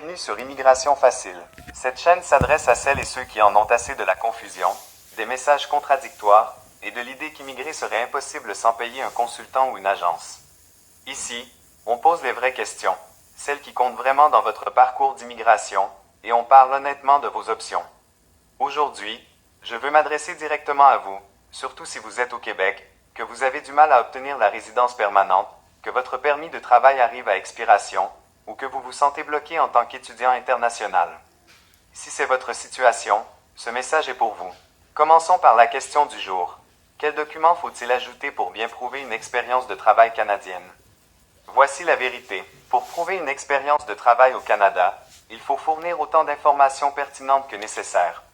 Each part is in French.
bienvenue sur Immigration Facile. Cette chaîne s'adresse à celles et ceux qui en ont assez de la confusion, des messages contradictoires et de l'idée qu'immigrer serait impossible sans payer un consultant ou une agence. Ici, on pose les vraies questions, celles qui comptent vraiment dans votre parcours d'immigration, et on parle honnêtement de vos options. Aujourd'hui, je veux m'adresser directement à vous, surtout si vous êtes au Québec, que vous avez du mal à obtenir la résidence permanente, que votre permis de travail arrive à expiration, ou que vous vous sentez bloqué en tant qu'étudiant international. Si c'est votre situation, ce message est pour vous. Commençons par la question du jour. Quels documents faut-il ajouter pour bien prouver une expérience de travail canadienne? Voici la vérité. Pour prouver une expérience de travail au Canada, il faut fournir autant d'informations pertinentes que nécessaire.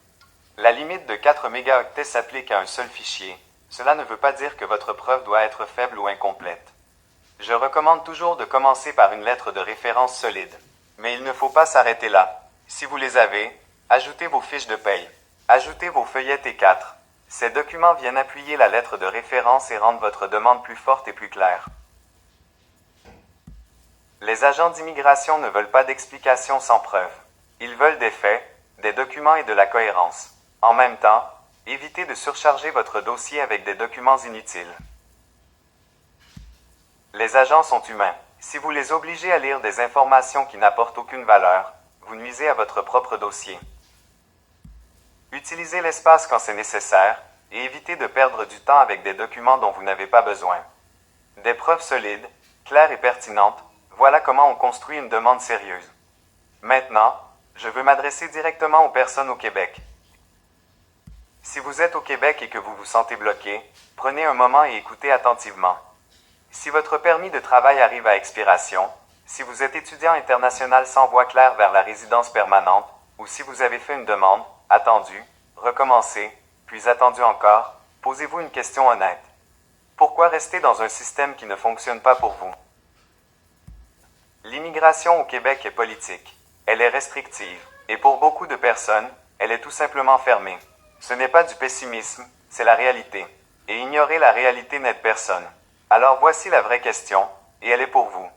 La limite de 4 mégaoctets s'applique à un seul fichier. Cela ne veut pas dire que votre preuve doit être faible ou incomplète. Je recommande toujours de commencer par une lettre de référence solide. Mais il ne faut pas s'arrêter là. Si vous les avez, ajoutez vos fiches de paye. Ajoutez vos feuillets T4. Ces documents viennent appuyer la lettre de référence et rendre votre demande plus forte et plus claire. Les agents d'immigration ne veulent pas d'explications sans preuve. Ils veulent des faits, des documents et de la cohérence. En même temps, évitez de surcharger votre dossier avec des documents inutiles. Les agents sont humains. Si vous les obligez à lire des informations qui n'apportent aucune valeur, vous nuisez à votre propre dossier. Utilisez l'espace quand c'est nécessaire et évitez de perdre du temps avec des documents dont vous n'avez pas besoin. Des preuves solides, claires et pertinentes, voilà comment on construit une demande sérieuse. Maintenant, je veux m'adresser directement aux personnes au Québec. Si vous êtes au Québec et que vous vous sentez bloqué, prenez un moment et écoutez attentivement. Si votre permis de travail arrive à expiration, si vous êtes étudiant international sans voie claire vers la résidence permanente, ou si vous avez fait une demande, attendu, recommencé, puis attendu encore, posez-vous une question honnête. Pourquoi rester dans un système qui ne fonctionne pas pour vous? L'immigration au Québec est politique. Elle est restrictive, et pour beaucoup de personnes, elle est tout simplement fermée. Ce n'est pas du pessimisme, c'est la réalité. Et ignorer la réalité n'aide personne. Alors voici la vraie question, et elle est pour vous.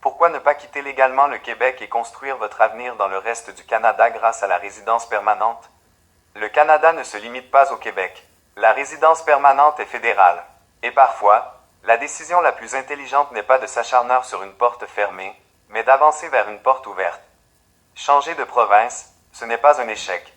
Pourquoi ne pas quitter légalement le Québec et construire votre avenir dans le reste du Canada grâce à la résidence permanente? Le Canada ne se limite pas au Québec. La résidence permanente est fédérale. Et parfois, la décision la plus intelligente n'est pas de s'acharner sur une porte fermée, mais d'avancer vers une porte ouverte. Changer de province, ce n'est pas un échec.